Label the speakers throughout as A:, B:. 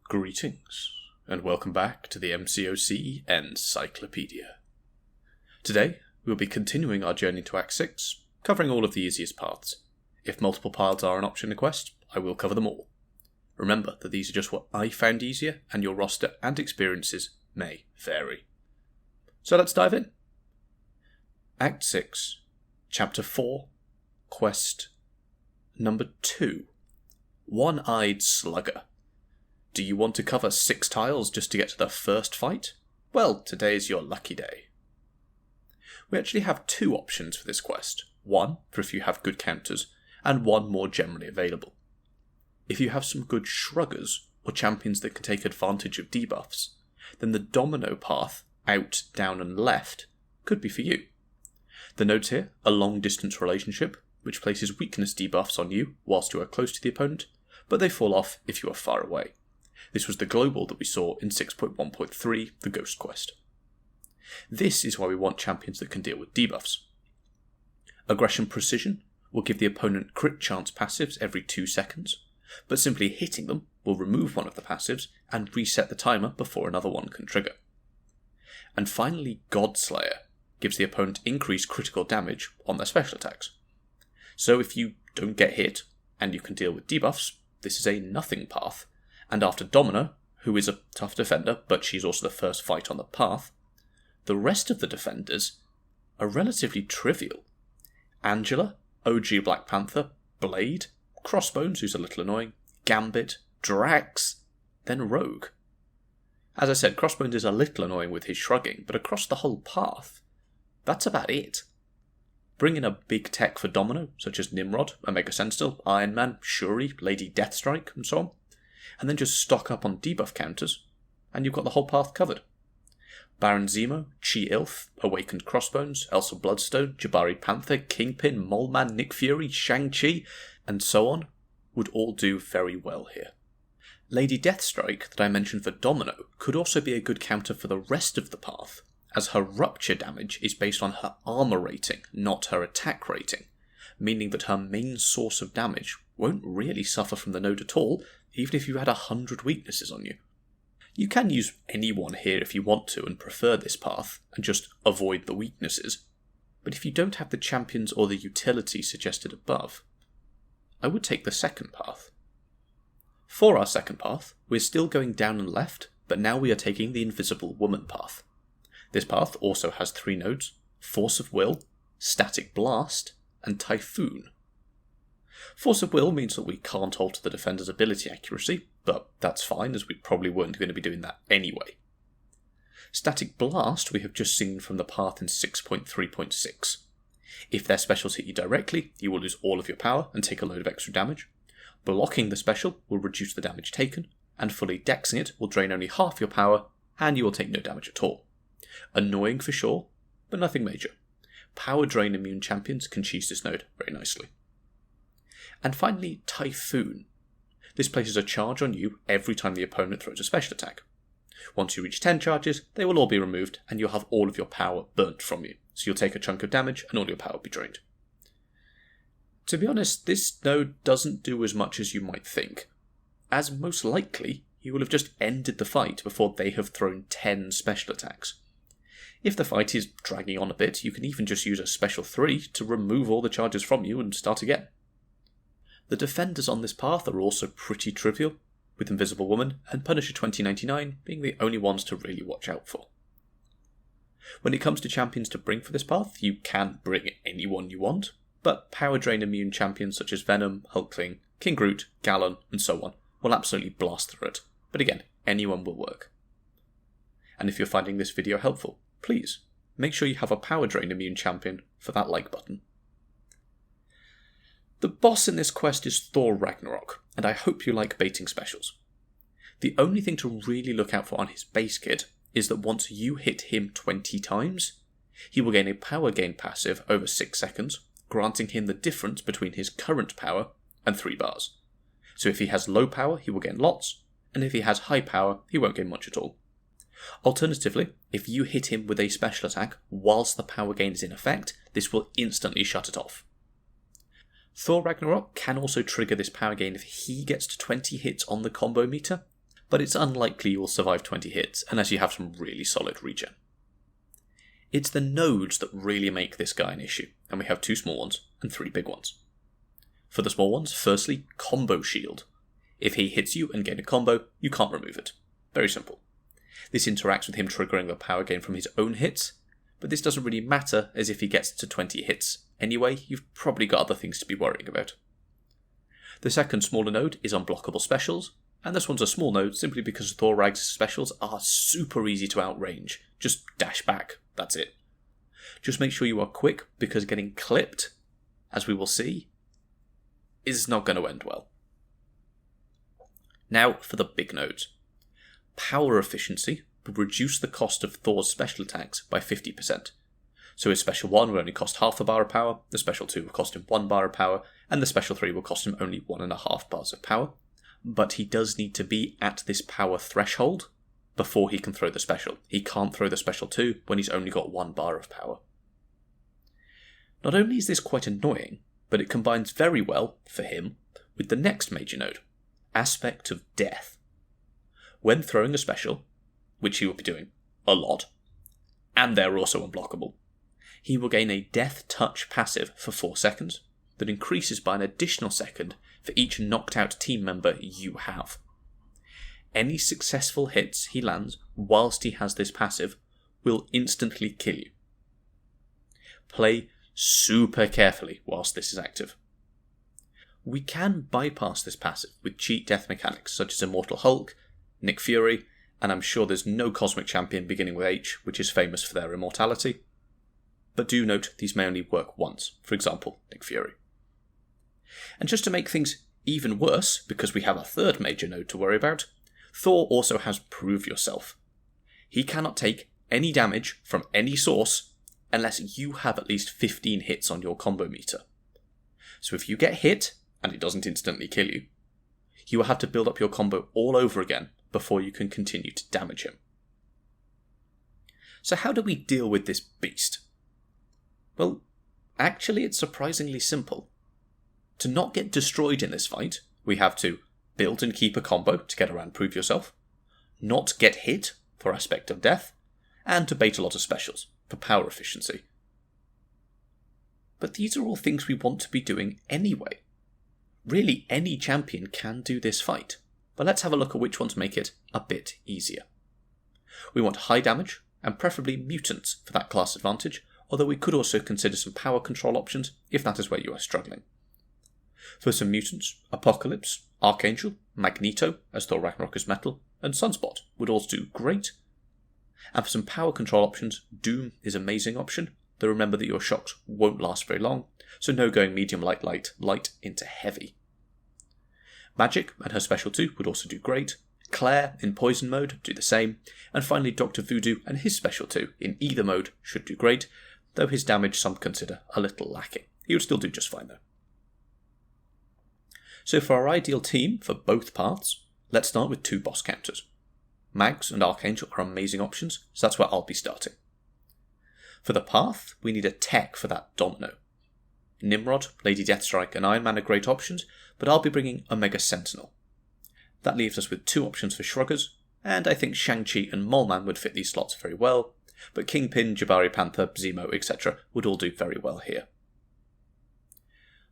A: Greetings, and welcome back to the MCOC Encyclopedia. Today, we'll be continuing our journey to Act 6, covering all of the easiest paths. If multiple paths are an option in a quest, I will cover them all. Remember that these are just what I found easier, and your roster and experiences may vary. So let's dive in. Act 6, Chapter 4, Quest number 2, One-eyed Slugger. Do you want to cover 6 tiles just to get to the first fight? Well, today's your lucky day. We actually have 2 options for this quest. One for if you have good counters, and one more generally available. If you have some good shruggers, or champions that can take advantage of debuffs, then the domino path, out, down and left, could be for you. The nodes here are long distance relationship, which places weakness debuffs on you whilst you are close to the opponent, but they fall off if you are far away. This was the global that we saw in 6.1.3, the Ghost Quest. This is why we want champions that can deal with debuffs. Aggression Precision will give the opponent crit chance passives every 2 seconds, but simply hitting them will remove one of the passives and reset the timer before another one can trigger. And finally, Godslayer gives the opponent increased critical damage on their special attacks. So if you don't get hit, and you can deal with debuffs, this is a nothing path. And after Domino, who is a tough defender, but she's also the first fight on the path, the rest of the defenders are relatively trivial. Angela, OG Black Panther, Blade, Crossbones, who's a little annoying, Gambit, Drax, then Rogue. As I said, Crossbones is a little annoying with his shrugging, but across the whole path, that's about it. Bring in a big tech for Domino, such as Nimrod, Omega Sentinel, Iron Man, Shuri, Lady Deathstrike, and so on, and then just stock up on debuff counters, and you've got the whole path covered. Baron Zemo, Chi Ilf, Awakened Crossbones, Elsa Bloodstone, Jabari Panther, Kingpin, Mole Man, Nick Fury, Shang-Chi, and so on, would all do very well here. Lady Deathstrike, that I mentioned for Domino, could also be a good counter for the rest of the path, as her rupture damage is based on her armor rating, not her attack rating, meaning that her main source of damage won't really suffer from the node at all, even if you had 100 weaknesses on you. You can use anyone here if you want to and prefer this path, and just avoid the weaknesses, but if you don't have the champions or the utility suggested above, I would take the second path. For our second path, we're still going down and left, but now we are taking the Invisible Woman path. This path also has 3 nodes, Force of Will, Static Blast, and Typhoon. Force of Will means that we can't alter the defender's ability accuracy, but that's fine as we probably weren't going to be doing that anyway. Static Blast we have just seen from the path in 6.3.6. If their specials hit you directly, you will lose all of your power and take a load of extra damage. Blocking the special will reduce the damage taken, and fully dexing it will drain only half your power, and you will take no damage at all. Annoying for sure, but nothing major. Power drain immune champions can cheese this node very nicely. And finally, Typhoon. This places a charge on you every time the opponent throws a special attack. Once you reach 10 charges, they will all be removed and you'll have all of your power burnt from you, so you'll take a chunk of damage and all your power will be drained. To be honest, this node doesn't do as much as you might think, as most likely you will have just ended the fight before they have thrown 10 special attacks. If the fight is dragging on a bit, you can even just use a special 3 to remove all the charges from you and start again. The defenders on this path are also pretty trivial, with Invisible Woman and Punisher 2099 being the only ones to really watch out for. When it comes to champions to bring for this path, you can bring anyone you want, but power drain immune champions such as Venom, Hulkling, King Groot, Gallon, and so on will absolutely blast through it, but again, anyone will work. And if you're finding this video helpful, please make sure you have a power drain immune champion for that like button. The boss in this quest is Thor Ragnarok, and I hope you like baiting specials. The only thing to really look out for on his base kit is that once you hit him 20 times, he will gain a power gain passive over 6 seconds, granting him the difference between his current power and 3 bars. So if he has low power, he will gain lots, and if he has high power, he won't gain much at all. Alternatively, if you hit him with a special attack whilst the power gain is in effect, this will instantly shut it off. Thor Ragnarok can also trigger this power gain if he gets to 20 hits on the combo meter, but it's unlikely you will survive 20 hits unless you have some really solid regen. It's the nodes that really make this guy an issue, and we have 2 small ones and 3 big ones. For the small ones, firstly, combo shield. If he hits you and gain a combo, you can't remove it. Very simple. This interacts with him triggering the power gain from his own hits, but this doesn't really matter, as if he gets to 20 hits anyway, you've probably got other things to be worrying about. The second smaller node is unblockable specials, and this one's a small node simply because Thor Rag's specials are super easy to outrange. Just dash back, that's it. Just make sure you are quick, because getting clipped, as we will see, is not going to end well. Now for the big nodes. Power efficiency will reduce the cost of Thor's special attacks by 50%. So his special 1 will only cost half a bar of power, the special 2 will cost him 1 bar of power, and the special 3 will cost him only 1.5 bars of power. But he does need to be at this power threshold before he can throw the special. He can't throw the special 2 when he's only got 1 bar of power. Not only is this quite annoying, but it combines very well, for him, with the next major node, Aspect of Death. When throwing a special, which he will be doing a lot, and they're also unblockable, he will gain a Death Touch passive for 4 seconds that increases by an additional second for each knocked out team member you have. Any successful hits he lands whilst he has this passive will instantly kill you. Play super carefully whilst this is active. We can bypass this passive with cheat death mechanics such as Immortal Hulk, Nick Fury, and I'm sure there's no Cosmic Champion beginning with H which is famous for their immortality. But do note these may only work once, for example, Nick Fury. And just to make things even worse, because we have a third major node to worry about, Thor also has Prove Yourself. He cannot take any damage from any source unless you have at least 15 hits on your combo meter. So if you get hit, and it doesn't instantly kill you, you will have to build up your combo all over again before you can continue to damage him. So how do we deal with this beast? Well, actually it's surprisingly simple. To not get destroyed in this fight, we have to build and keep a combo to get around Prove Yourself, not get hit for Aspect of Death, and to bait a lot of specials for power efficiency. But these are all things we want to be doing anyway. Really, any champion can do this fight, but let's have a look at which ones make it a bit easier. We want high damage, and preferably mutants for that class advantage, although we could also consider some power control options if that is where you are struggling. For some mutants, Apocalypse, Archangel, Magneto, as Thor Ragnarok is metal, and Sunspot would all do great. And for some power control options, Doom is an amazing option, though remember that your shocks won't last very long, so no going medium light into heavy. Magic and her special 2 would also do great, Claire in poison mode do the same, and finally Dr. Voodoo and his special 2 in either mode should do great, though his damage some consider a little lacking. He would still do just fine though. So for our ideal team for both parts, let's start with 2 boss counters. Mags and Archangel are amazing options, so that's where I'll be starting. For the path, we need a tech for that domino. Nimrod, Lady Deathstrike and Iron Man are great options, but I'll be bringing Omega Sentinel. That leaves us with 2 options for Shruggers, and I think Shang-Chi and Mole Man would fit these slots very well, but Kingpin, Jabari Panther, Zemo, etc. would all do very well here.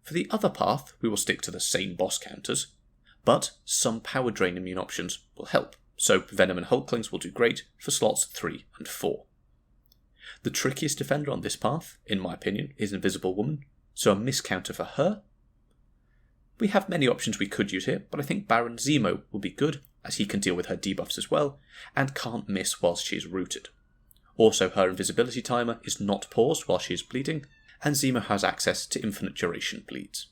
A: For the other path, we will stick to the same boss counters, but some power drain immune options will help, so Venom and Hulklings will do great for slots 3 and 4. The trickiest defender on this path, in my opinion, is Invisible Woman, so a miss counter for her. We have many options we could use here, but I think Baron Zemo will be good, as he can deal with her debuffs as well, and can't miss whilst she is rooted. Also, her invisibility timer is not paused while she is bleeding, and Zemo has access to infinite duration bleeds.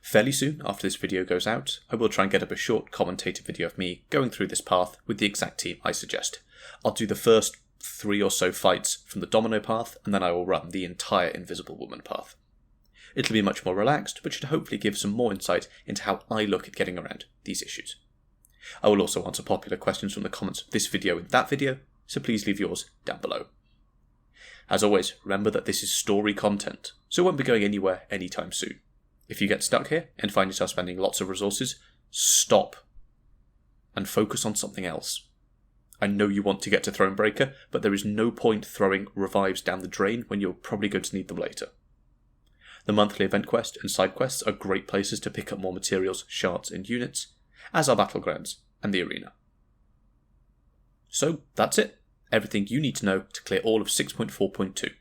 A: Fairly soon after this video goes out, I will try and get up a short commentator video of me going through this path with the exact team I suggest. I'll do the first 3 or so fights from the Domino path, and then I will run the entire Invisible Woman path. It'll be much more relaxed, but should hopefully give some more insight into how I look at getting around these issues. I will also answer popular questions from the comments of this video and that video, so please leave yours down below. As always, remember that this is story content, so it won't be going anywhere anytime soon. If you get stuck here and find yourself spending lots of resources, stop. and focus on something else. I know you want to get to Thronebreaker, but there is no point throwing revives down the drain when you're probably going to need them later. The monthly event quest and side quests are great places to pick up more materials, shards, and units, as are battlegrounds and the arena. So that's it. Everything you need to know to clear all of 6.4.2.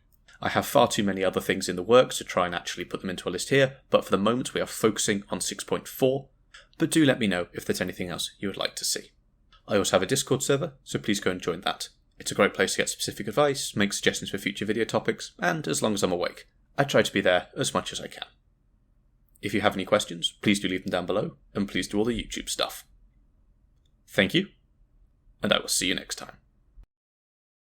A: I have far too many other things in the works to try and actually put them into a list here, but for the moment we are focusing on 6.4, but do let me know if there's anything else you would like to see. I also have a Discord server, so please go and join that. It's a great place to get specific advice, make suggestions for future video topics, and as long as I'm awake, I try to be there as much as I can. If you have any questions, please do leave them down below, and please do all the YouTube stuff. Thank you, and I will see you next time.